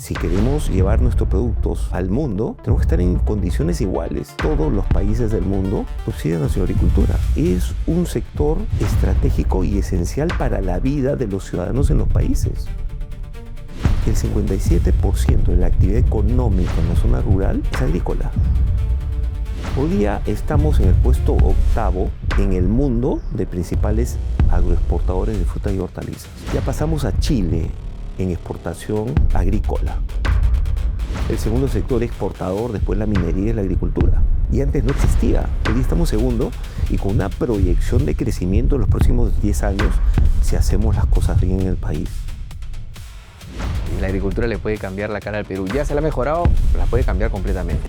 Si queremos llevar nuestros productos al mundo, tenemos que estar en condiciones iguales. Todos los países del mundo subsidian a su agricultura. Es un sector estratégico y esencial para la vida de los ciudadanos en los países. El 57% de la actividad económica en la zona rural es agrícola. Hoy día estamos en el puesto 8º en el mundo de principales agroexportadores de frutas y hortalizas. Ya pasamos a Chile en exportación agrícola. El segundo sector exportador después la minería y la agricultura. Y antes no existía. Hoy día estamos segundo y con una proyección de crecimiento en los próximos 10 años si hacemos las cosas bien en el país. La agricultura le puede cambiar la cara al Perú. Ya se la ha mejorado, la puede cambiar completamente.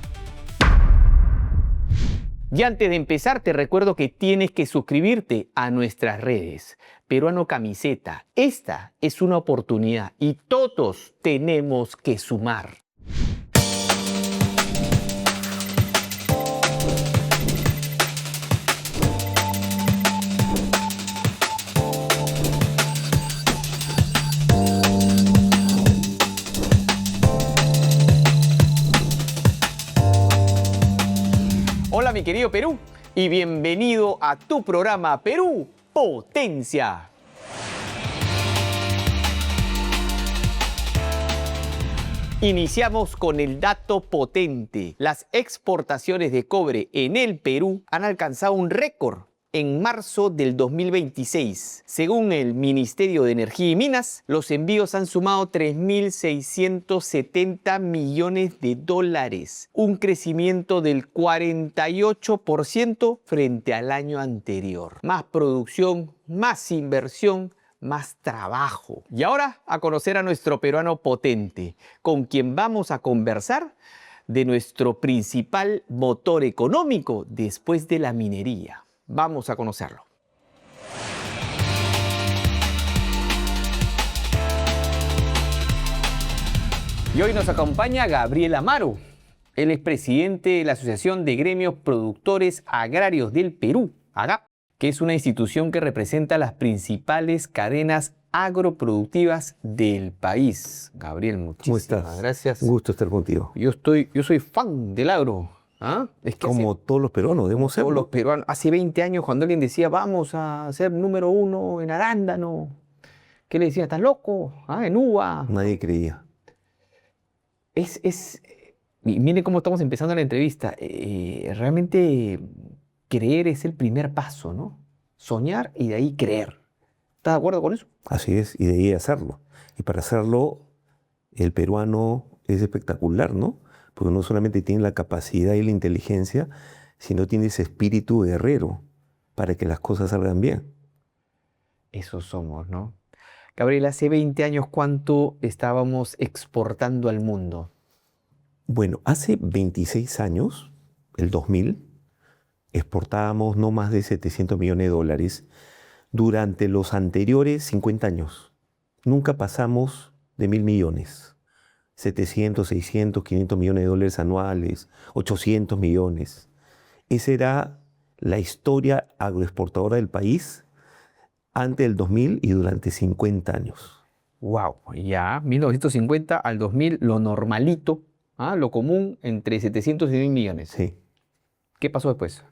Y antes de empezar, te recuerdo que tienes que suscribirte a nuestras redes. Peruano Camiseta, esta es una oportunidad y todos tenemos que sumar. Hola mi querido Perú y bienvenido a tu programa Perú Potencia. Iniciamos con el dato potente. Las exportaciones de cobre en el Perú han alcanzado un récord en marzo del 2026. Según el Ministerio de Energía y Minas, los envíos han sumado 3.670 millones de dólares, un crecimiento del 48% frente al año anterior. Más producción, más inversión, más trabajo. Y ahora a conocer a nuestro peruano potente, con quien vamos a conversar de nuestro principal motor económico después de la minería. Vamos a conocerlo. Y hoy nos acompaña Gabriel Amaro. Él es presidente de la Asociación de Gremios Productores Agrarios del Perú, AGAP, que es una institución que representa las principales cadenas agroproductivas del país. Gabriel, muchísimas gracias. Un gusto estar contigo. Yo soy fan del agro. ¿Ah? Es que como todos los peruanos, debemos serlo. Todos los peruanos. Hace 20 años, cuando alguien decía, vamos a ser número 1 en arándano, ¿qué le decía? ¿Estás loco? ¿Ah? En uva. Nadie creía. Y miren cómo estamos empezando la entrevista. Realmente creer es el primer paso, ¿no? Soñar y de ahí creer. ¿Estás de acuerdo con eso? Así es, y de ahí hacerlo. Y para hacerlo, el peruano es espectacular, ¿no? Porque no solamente tiene la capacidad y la inteligencia, sino tiene ese espíritu guerrero para que las cosas salgan bien. Eso somos, ¿no? Gabriel, hace 20 años, ¿cuánto estábamos exportando al mundo? Bueno, hace 26 años, el 2000, exportábamos no más de 700 millones de dólares. Durante los anteriores 50 años, nunca pasamos de 1.000 millones. 700, 600, 500 millones de dólares anuales, 800 millones. Esa era la historia agroexportadora del país antes del 2000 y durante 50 años. ¡Wow! Ya, 1950 al 2000, lo normalito, lo común, entre 700 y 1.000 millones. Sí. ¿Qué pasó después?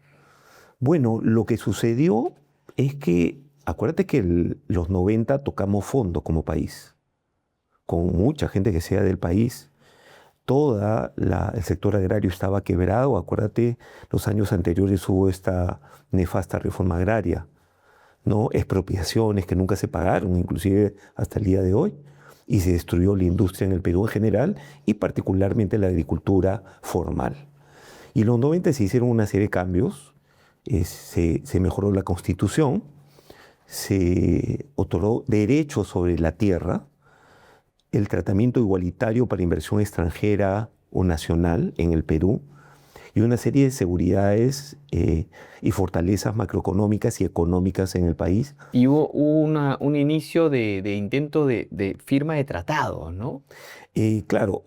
Bueno, lo que sucedió es que, acuérdate que los 90 tocamos fondo como país, con mucha gente que sea del país. El sector agrario estaba quebrado. Acuérdate, los años anteriores hubo esta nefasta reforma agraria, ¿no? Expropiaciones que nunca se pagaron, inclusive hasta el día de hoy. Y se destruyó la industria en el Perú en general y particularmente la agricultura formal. Y en los 90 se hicieron una serie de cambios. Se mejoró la Constitución, se otorgó derechos sobre la tierra, el tratamiento igualitario para inversión extranjera o nacional en el Perú y una serie de seguridades y fortalezas macroeconómicas y económicas en el país. Y hubo un inicio de intento de firma de tratados, ¿no? Claro,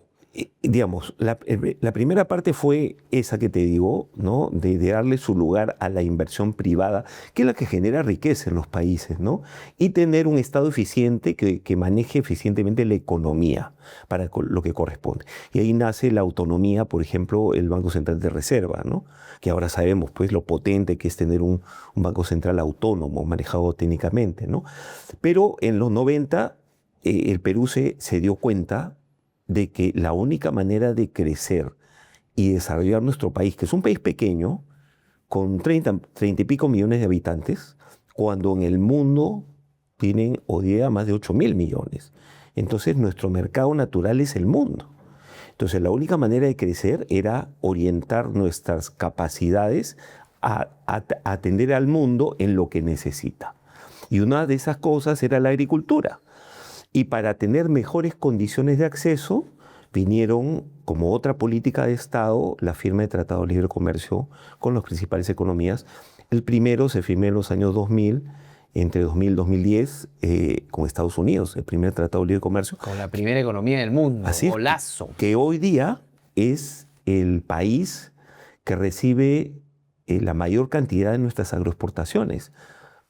digamos, la primera parte fue esa que te digo, ¿no? De darle su lugar a la inversión privada, que es la que genera riqueza en los países, ¿no? Y tener un Estado eficiente que maneje eficientemente la economía para lo que corresponde. Y ahí nace la autonomía, por ejemplo, el Banco Central de Reserva, ¿no? Que ahora sabemos, pues, lo potente que es tener un Banco Central autónomo, manejado técnicamente, ¿no? Pero en los 90 el Perú se dio cuenta de que la única manera de crecer y desarrollar nuestro país, que es un país pequeño, con 30 y pico millones de habitantes, cuando en el mundo tienen hoy día más de 8.000 millones. Entonces nuestro mercado natural es el mundo. Entonces la única manera de crecer era orientar nuestras capacidades a atender al mundo en lo que necesita. Y una de esas cosas era la agricultura. Y para tener mejores condiciones de acceso, vinieron como otra política de Estado la firma de Tratado de Libre Comercio con las principales economías. El primero se firmó en los años 2000, entre 2000 y 2010, con Estados Unidos, el primer Tratado de Libre Comercio. Con la primera economía del mundo, Así es, golazo. que hoy día es el país que recibe la mayor cantidad de nuestras agroexportaciones.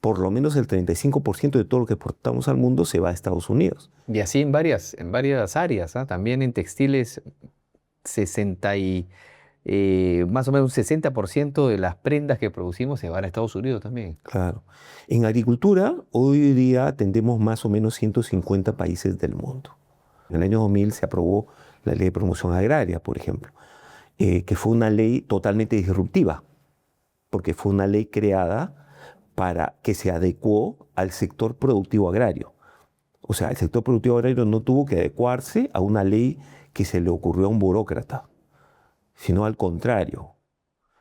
Por lo menos el 35% de todo lo que exportamos al mundo se va a Estados Unidos. Y así en varias áreas, ¿ah? También en textiles, 60 y, más o menos un 60% de las prendas que producimos se van a Estados Unidos también. Claro. En agricultura, hoy día atendemos más o menos 150 países del mundo. En el año 2000 se aprobó la Ley de Promoción Agraria, por ejemplo, que fue una ley totalmente disruptiva, porque fue una ley creada para que se adecuó al sector productivo agrario. O sea, el sector productivo agrario no tuvo que adecuarse a una ley que se le ocurrió a un burócrata, sino al contrario.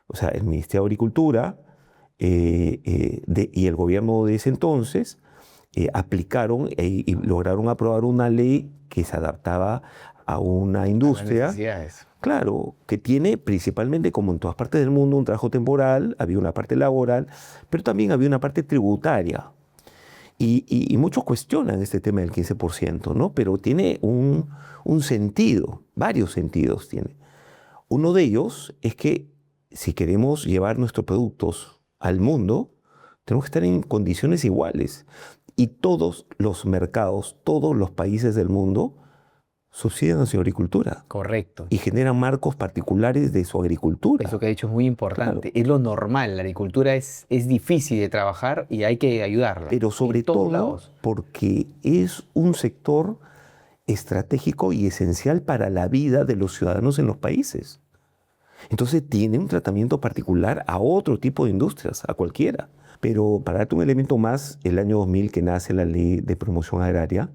O sea, el Ministerio de Agricultura y el gobierno de ese entonces aplicaron y lograron aprobar una ley que se adaptaba a una industria. Las necesidades. Claro, que tiene principalmente, como en todas partes del mundo, un trabajo temporal, había una parte laboral, pero también había una parte tributaria. Y muchos cuestionan este tema del 15%, ¿no? Pero tiene un sentido, varios sentidos tiene. Uno de ellos es que si queremos llevar nuestros productos al mundo, tenemos que estar en condiciones iguales. Y todos los mercados, todos los países del mundo subsidian a su agricultura. Correcto. Y generan marcos particulares de su agricultura. Eso que ha dicho es muy importante. Claro. Es lo normal. La agricultura es difícil de trabajar y hay que ayudarla. Pero sobre En todos todo lados. porque es un sector estratégico y esencial para la vida de los ciudadanos en los países. Entonces tiene un tratamiento particular a otro tipo de industrias, a cualquiera. Pero para darte un elemento más, el año 2000 que nace la Ley de Promoción Agraria,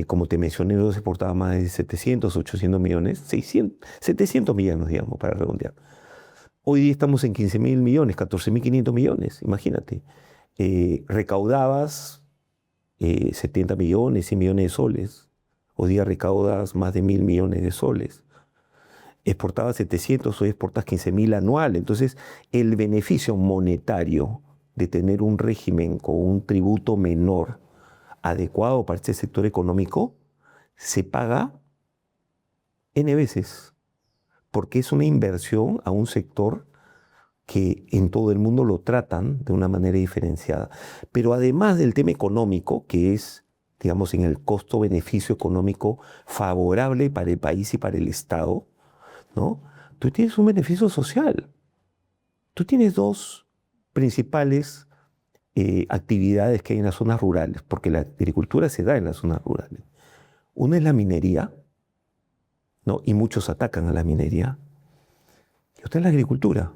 como te mencioné, no se exportaba más de 700, 800 millones, 700 millones, digamos, para redondear. Hoy día estamos en 15.000 millones, 14.500 millones, imagínate. Recaudabas 70 millones, 100 millones de soles. Hoy día recaudas más de 1.000 millones de soles. Exportabas 700, hoy exportas 15.000 anual. Entonces, el beneficio monetario de tener un régimen con un tributo menor adecuado para este sector económico se paga N veces, porque es una inversión a un sector que en todo el mundo lo tratan de una manera diferenciada. Pero además del tema económico, que es, digamos, en el costo-beneficio económico favorable para el país y para el Estado, ¿no? Tú tienes un beneficio social. Tú tienes dos principales actividades que hay en las zonas rurales, porque la agricultura se da en las zonas rurales. Una es la minería, ¿no? Y muchos atacan a la minería. Y otra es la agricultura.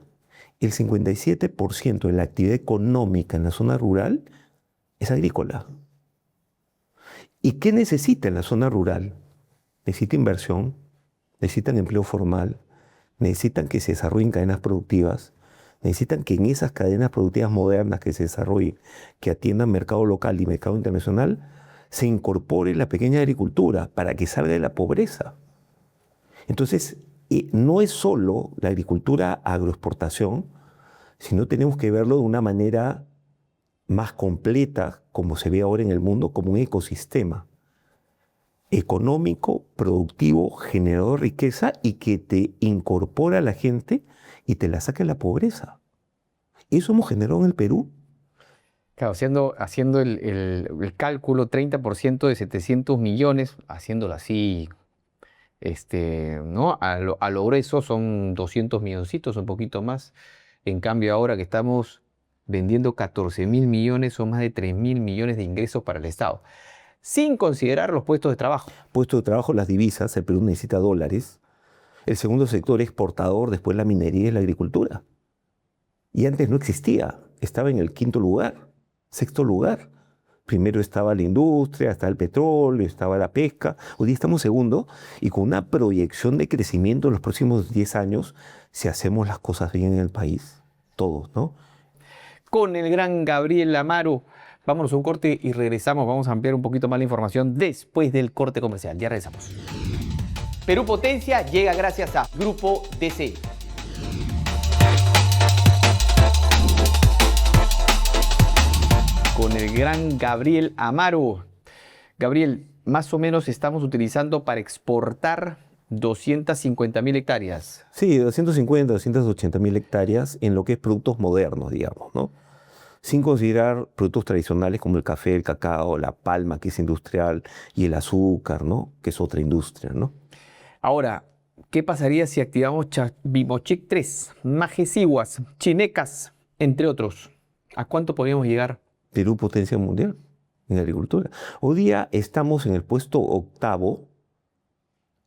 El 57% de la actividad económica en la zona rural es agrícola. ¿Y qué necesita en la zona rural? Necesita inversión, necesitan empleo formal, necesitan que se desarrollen cadenas productivas, necesitan que en esas cadenas productivas modernas que se desarrollen, que atiendan mercado local y mercado internacional, se incorpore la pequeña agricultura para que salga de la pobreza. Entonces, no es solo la agricultura agroexportación, sino tenemos que verlo de una manera más completa, como se ve ahora en el mundo, como un ecosistema. económico, productivo, generador de riqueza y que te incorpora a la gente y te la saca de la pobreza. Eso hemos generado en el Perú. Claro, haciendo el cálculo, 30% de 700 millones, haciéndolo así, ¿no? A lo grueso son 200 milloncitos, un poquito más. En cambio, ahora que estamos vendiendo 14.000 millones, son más de 3.000 millones de ingresos para el Estado, sin considerar los puestos de trabajo. Puestos de trabajo, las divisas, el Perú necesita dólares. El segundo sector exportador, después la minería y la agricultura. Y antes no existía, estaba en el quinto lugar, sexto lugar. Primero estaba la industria, estaba el petróleo, estaba la pesca. Hoy día estamos segundo y con una proyección de crecimiento en los próximos 10 años si hacemos las cosas bien en el país. Todos, ¿no? Con el gran Gabriel Amaro. Vámonos a un corte y regresamos. Vamos a ampliar un poquito más la información después del corte comercial. Ya regresamos. Perú Potencia llega gracias a Grupo DC. Con el gran Gabriel Amaro. Gabriel, más o menos estamos utilizando para exportar 250.000 hectáreas. Sí, 250, 280.000 hectáreas en lo que es productos modernos, digamos, ¿no? Sin considerar productos tradicionales como el café, el cacao, la palma, que es industrial, y el azúcar, ¿no? Que es otra industria, ¿no? Ahora, ¿qué pasaría si activamos Chavimochic 3, Majesihuas, Chinecas, entre otros? ¿A cuánto podríamos llegar? Perú potencia mundial en agricultura. Hoy día estamos en el puesto 8º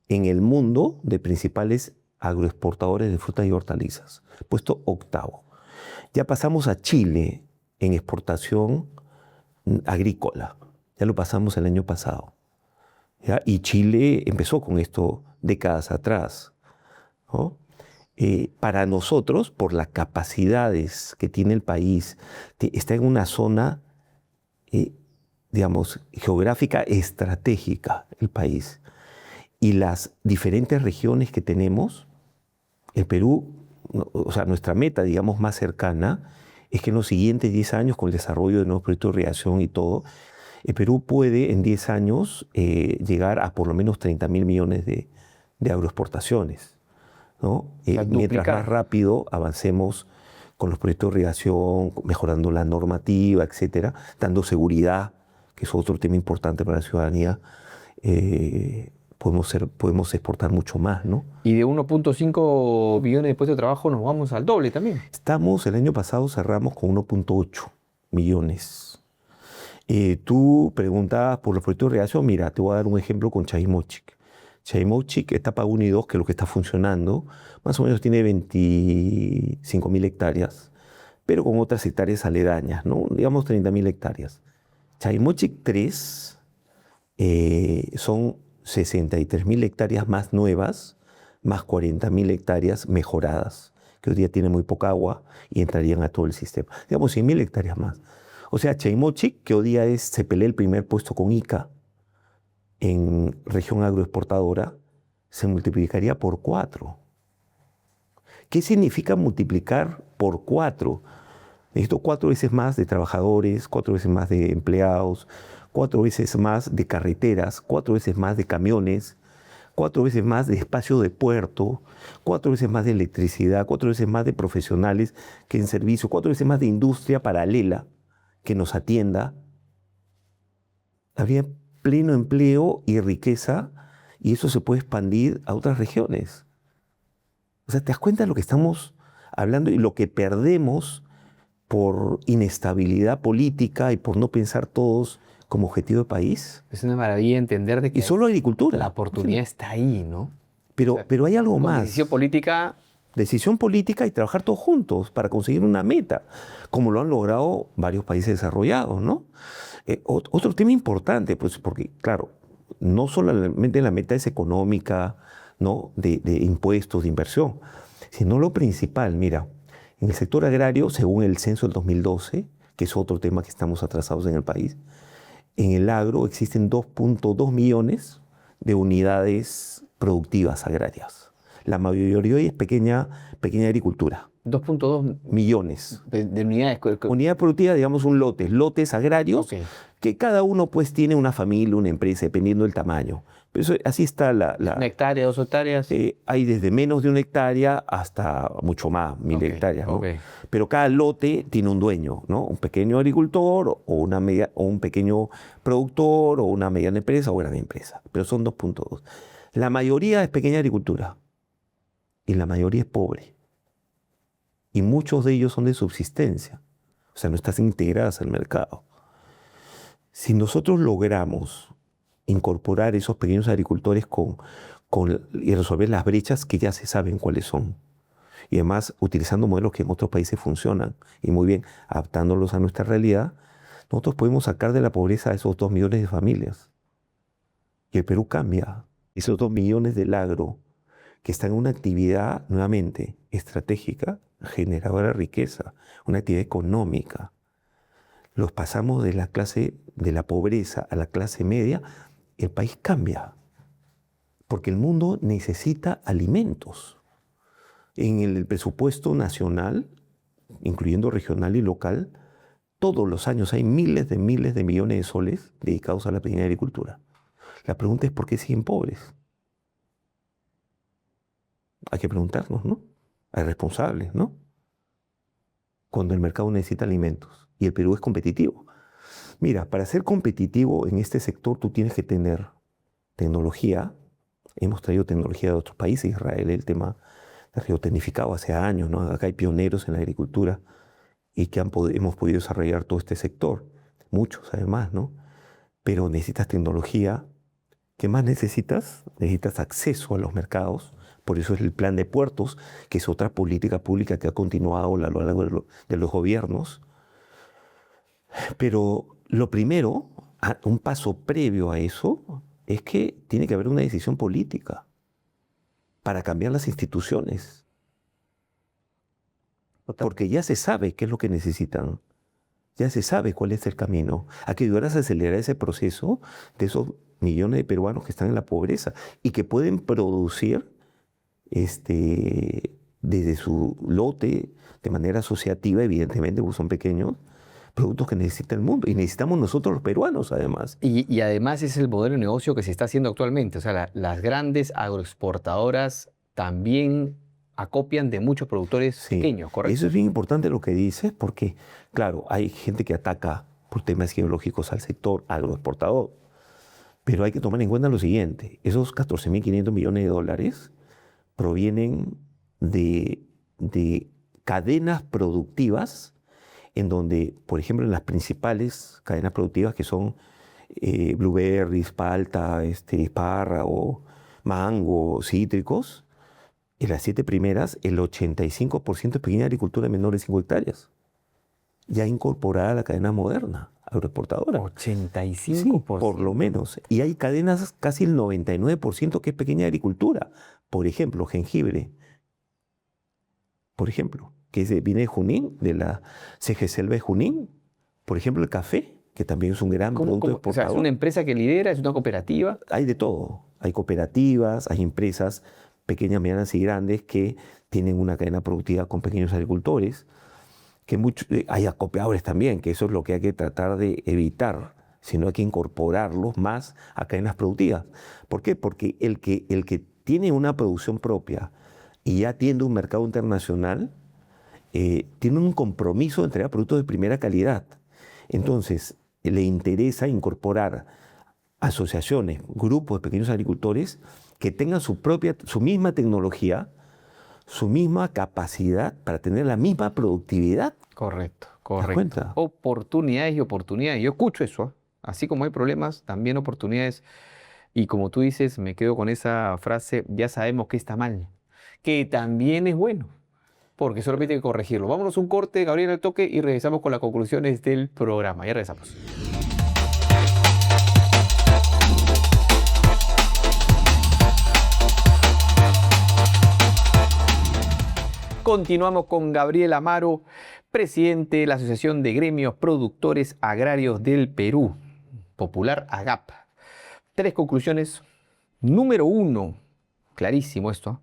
en el mundo de principales agroexportadores de frutas y hortalizas. Puesto 8º. Ya pasamos a Chile en exportación agrícola. Ya lo pasamos el año pasado. ¿Ya? Y Chile empezó con esto décadas atrás, ¿no? Para nosotros, por las capacidades que tiene el país, está en una zona, digamos, geográfica estratégica el país. Y las diferentes regiones que tenemos, el Perú, o sea, nuestra meta, digamos, más cercana, es que en los siguientes 10 años, con el desarrollo de nuevos proyectos de irrigación y todo, el Perú puede en 10 años llegar a por lo menos 30.000 millones de agroexportaciones, ¿no? Mientras más rápido avancemos con los proyectos de irrigación, mejorando la normativa, etcétera, dando seguridad, que es otro tema importante para la ciudadanía, podemos exportar mucho más, ¿no? Y de 1.5 millones de puestos de trabajo nos vamos al doble también. El año pasado cerramos con 1.8 millones. Tú preguntabas por los proyectos de irrigación. Mira, te voy a dar un ejemplo con Chavimochic. Chavimochic, etapa 1 y 2, que es lo que está funcionando, más o menos tiene 25.000 hectáreas, pero con otras hectáreas aledañas, ¿no? Digamos 30.000 hectáreas. Chavimochic 3 son 63.000 hectáreas más nuevas, más 40.000 hectáreas mejoradas, que hoy día tienen muy poca agua y entrarían a todo el sistema. Digamos 100.000 hectáreas más. O sea, Chavimochic, que hoy día se pelea el primer puesto con Ica en región agroexportadora, se multiplicaría por 4. ¿Qué significa multiplicar por 4? Necesito 4 veces más de trabajadores, 4 veces más de empleados, 4 veces más de carreteras, 4 veces más de camiones, 4 veces más de espacio de puerto, 4 veces más de electricidad, 4 veces más de profesionales que en servicio, 4 veces más de industria paralela que nos atienda. Habría pleno empleo y riqueza, y eso se puede expandir a otras regiones. O sea, ¿te das cuenta de lo que estamos hablando y lo que perdemos por inestabilidad política y por no pensar todos como objetivo de país? Es una maravilla entender de que y solo agricultura. La oportunidad está ahí, ¿no? Pero hay algo más. Decisión política. Decisión política y trabajar todos juntos para conseguir una meta, como lo han logrado varios países desarrollados, ¿no? Otro tema importante, pues, porque, claro, no solamente la meta es económica, ¿no? de impuestos, de inversión, sino lo principal, mira, en el sector agrario, según el censo del 2012, que es otro tema que estamos atrasados en el país, en el agro existen 2.2 millones de unidades productivas agrarias. La mayoría hoy es pequeña agricultura. 2.2 millones de unidades. Unidad productiva, digamos, lotes agrarios, que cada uno pues tiene una familia, una empresa, dependiendo del tamaño. Pero así está ¿Una hectárea, 2 hectáreas? hay desde menos de 1 hectárea hasta mucho más, 1000 hectáreas, ¿no? Ok. Pero cada lote tiene un dueño, ¿no? Un pequeño agricultor o un pequeño productor o una mediana empresa o gran empresa. Pero son 2.2. La mayoría es pequeña agricultura y la mayoría es pobre. Y muchos de ellos son de subsistencia. O sea, no están integradas al mercado. Si nosotros logramos incorporar esos pequeños agricultores y resolver las brechas que ya se saben cuáles son, y además utilizando modelos que en otros países funcionan, y muy bien, adaptándolos a nuestra realidad, nosotros podemos sacar de la pobreza a esos 2 millones de familias. Y el Perú cambia. Esos 2 millones del agro que están en una actividad, nuevamente, estratégica, generadora de riqueza, una actividad económica. Los pasamos de la pobreza a la clase media, el país cambia. Porque el mundo necesita alimentos. En el presupuesto nacional, incluyendo regional y local, todos los años hay miles de millones de soles dedicados a la pequeña agricultura. La pregunta es ¿por qué siguen pobres? Hay que preguntarnos, ¿no? Hay responsables, ¿no? Cuando el mercado necesita alimentos y el Perú es competitivo. Mira, para ser competitivo en este sector tú tienes que tener tecnología. Hemos traído tecnología de otros países, Israel, el tema del geotecnificado hace años, ¿no? Acá hay pioneros en la agricultura y que hemos podido desarrollar todo este sector. Muchos además, ¿no? Pero necesitas tecnología. ¿Qué más necesitas? Necesitas acceso a los mercados. Por eso es el plan de puertos, que es otra política pública que ha continuado a lo largo de los gobiernos. Pero lo primero, un paso previo a eso, es que tiene que haber una decisión política para cambiar las instituciones. Porque ya se sabe qué es lo que necesitan. Ya se sabe cuál es el camino. Hay que ayudar a acelerar ese proceso de esos millones de peruanos que están en la pobreza y que pueden producir desde su lote de manera asociativa, evidentemente, porque son pequeños, productos que necesita el mundo. Y necesitamos nosotros los peruanos, además. Y además es el modelo de negocio que se está haciendo actualmente. O sea, las grandes agroexportadoras también acopian de muchos productores pequeños, ¿correcto? Eso es bien importante lo que dices, porque, claro, hay gente que ataca por temas ideológicos al sector agroexportador. Pero hay que tomar en cuenta lo siguiente: esos 14.500 millones de dólares provienen de cadenas productivas en donde, por ejemplo, en las principales cadenas productivas que son blueberries, palta, espárrago, mango, cítricos, en las 7 primeras, el 85% es pequeña agricultura de menores de 5 hectáreas, ya incorporada a la cadena moderna agroexportadora. 85%. Sí, por lo menos. Y hay cadenas, casi el 99% que es pequeña agricultura. Por ejemplo, jengibre. Por ejemplo, que viene de Junín, de la CG Selva de Junín. Por ejemplo, el café, que también es un gran producto exportador. O sea, ¿es una empresa que lidera? ¿Es una cooperativa? Hay de todo. Hay cooperativas, hay empresas pequeñas, medianas y grandes que tienen una cadena productiva con pequeños agricultores. Hay acopiadores también, que eso es lo que hay que tratar de evitar, sino hay que incorporarlos más a cadenas productivas. ¿Por qué? Porque el que tiene una producción propia y ya atiende un mercado internacional, tiene un compromiso de entregar productos de primera calidad. Entonces, le interesa incorporar asociaciones, grupos de pequeños agricultores que tengan su misma tecnología, su misma capacidad para tener la misma productividad. Correcto, ¿Te das correcto. cuenta? Oportunidades y oportunidades. Yo escucho eso, ¿eh? Así como hay problemas, también oportunidades. Y como tú dices, me quedo con esa frase: ya sabemos que está mal, que también es bueno, porque solamente hay que corregirlo. Vámonos un corte, Gabriel al toque, y regresamos con las conclusiones del programa. Ya regresamos. Continuamos con Gabriel Amaro, presidente de la Asociación de Gremios Productores Agrarios del Perú, popular AGAP. 3 conclusiones. Número 1, clarísimo esto: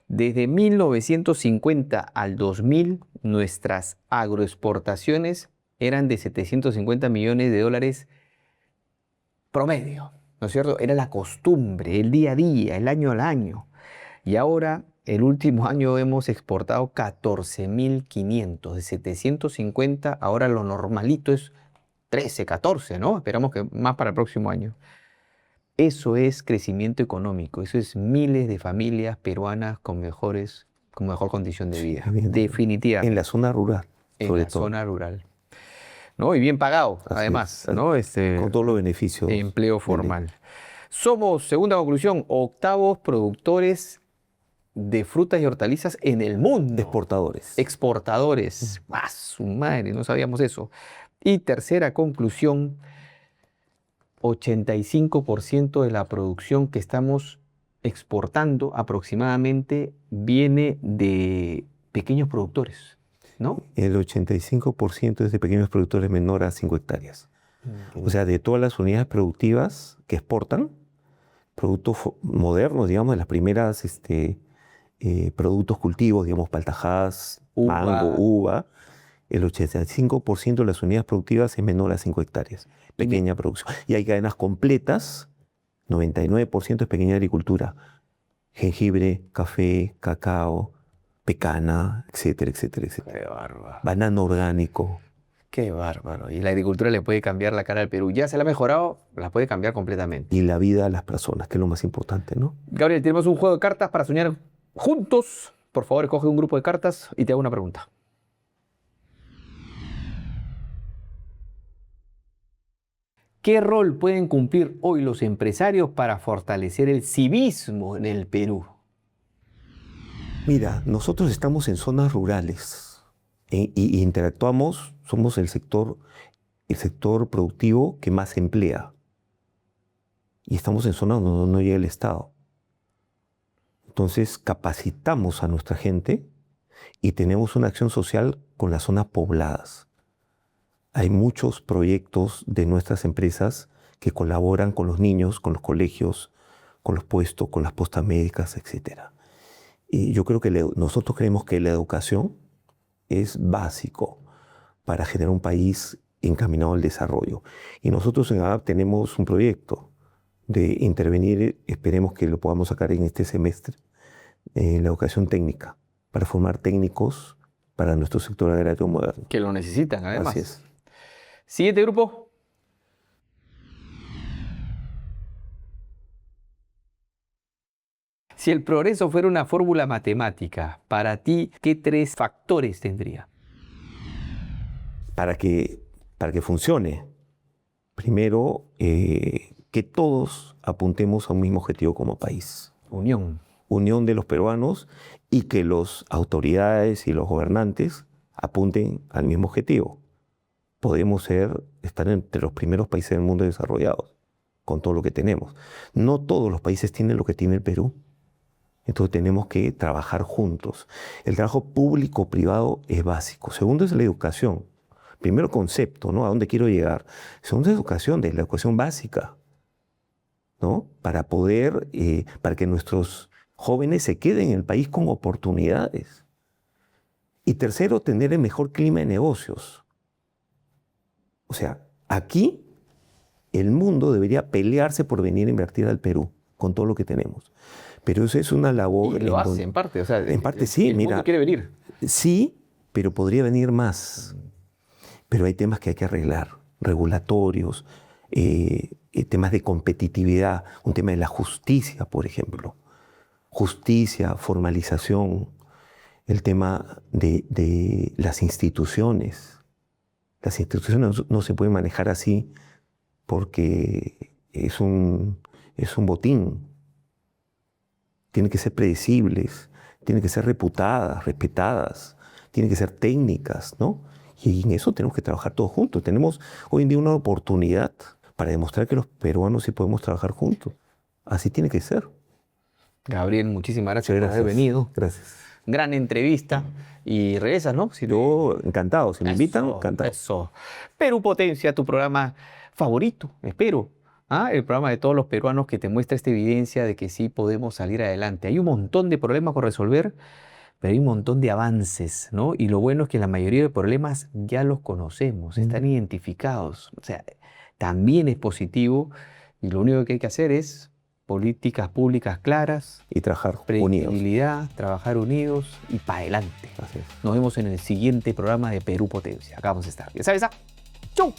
desde 1950 al 2000, nuestras agroexportaciones eran de 750 millones de dólares promedio, ¿no es cierto? Era la costumbre, el día a día, el año al año. Y ahora, el último año hemos exportado 14.500, de 750, ahora lo normalito es 13, 14, ¿no? Esperamos que más para el próximo año. Eso es crecimiento económico, eso es miles de familias peruanas con mejor condición de vida. Evidentemente. Definitivamente. En la zona rural, En sobre la todo. zona rural. ¿No? Y bien pagado, Así además, es. ¿no? Con todos los beneficios. Empleo formal. Somos, segunda conclusión, octavos productores de frutas y hortalizas en el mundo. Exportadores. Exportadores. ¡Ah, su madre! No sabíamos eso. Y tercera conclusión, 85% de la producción que estamos exportando aproximadamente viene de pequeños productores, ¿no? El 85% es de pequeños productores menor a 5 hectáreas. O sea, de todas las unidades productivas que exportan, productos modernos, digamos, de las primeras productos cultivos, digamos, paltajadas, Uva. mango, uva, el 85% de las unidades productivas es menor a 5 hectáreas. Pequeña producción. Y hay cadenas completas, 99% es pequeña agricultura. Jengibre, café, cacao, pecana, etcétera, etcétera, etcétera. Qué bárbaro. Banano orgánico. Qué bárbaro. Y la agricultura le puede cambiar la cara al Perú. Ya se la ha mejorado, la puede cambiar completamente. Y la vida de las personas, que es lo más importante, ¿no? Gabriel, tenemos un juego de cartas para soñar juntos. Por favor, coge un grupo de cartas y te hago una pregunta. ¿Qué rol pueden cumplir hoy los empresarios para fortalecer el civismo en el Perú? Mira, nosotros estamos en zonas rurales y interactuamos, somos el sector productivo que más emplea. Y estamos en zonas donde no llega el Estado. Entonces capacitamos a nuestra gente y tenemos una acción social con las zonas pobladas. Hay muchos proyectos de nuestras empresas que colaboran con los niños, con los colegios, con los puestos, con las postas médicas, etc. Y yo creo que nosotros creemos que la educación es básico para generar un país encaminado al desarrollo. Y nosotros en ADAP tenemos un proyecto de intervenir, esperemos que lo podamos sacar en este semestre, en la educación técnica, para formar técnicos para nuestro sector agrario moderno. Que lo necesitan, además. Así es. Siguiente grupo. Si el progreso fuera una fórmula matemática, para ti, ¿qué 3 factores tendría? Para que funcione, primero, que todos apuntemos a un mismo objetivo como país. Unión. Unión de los peruanos y que las autoridades y los gobernantes apunten al mismo objetivo. Podemos estar entre los primeros países del mundo desarrollados, con todo lo que tenemos. No todos los países tienen lo que tiene el Perú. Entonces tenemos que trabajar juntos. El trabajo público-privado es básico. Segundo es la educación. Primero concepto, ¿no? ¿A dónde quiero llegar? Segundo es educación, de la educación básica, ¿no? Para que nuestros jóvenes se queden en el país con oportunidades. Y tercero, tener el mejor clima de negocios. O sea, aquí el mundo debería pelearse por venir a invertir al Perú, con todo lo que tenemos. Pero eso es una labor... Y lo hace en parte, o sea... En parte sí, el mira... mundo quiere venir. Sí, pero podría venir más. Pero hay temas que hay que arreglar, regulatorios, temas de competitividad, un tema de la justicia, por ejemplo. Justicia, formalización, el tema de las instituciones. Las instituciones no se pueden manejar así porque es un botín. Tienen que ser predecibles, tienen que ser reputadas, respetadas, tienen que ser técnicas, ¿no? Y en eso tenemos que trabajar todos juntos. Tenemos hoy en día una oportunidad para demostrar que los peruanos sí podemos trabajar juntos. Así tiene que ser. Gabriel, muchísimas gracias por haber Gracias. venido. Gracias. Gran entrevista. Y regresas, ¿no? Yo encantado. Si me invitan, Eso, encantado. Eso. Perú Potencia, tu programa favorito, espero. El programa de todos los peruanos que te muestra esta evidencia de que sí podemos salir adelante. Hay un montón de problemas por resolver, pero hay un montón de avances, ¿no? Y lo bueno es que la mayoría de problemas ya los conocemos, están identificados. O sea, también es positivo Y lo único que hay que hacer es políticas públicas claras, Y trabajar unidos. predictibilidad, trabajar unidos y para adelante. Así es. Nos vemos en el siguiente programa de Perú Potencia. Acá vamos a estar. Ya sabes, ¡chau!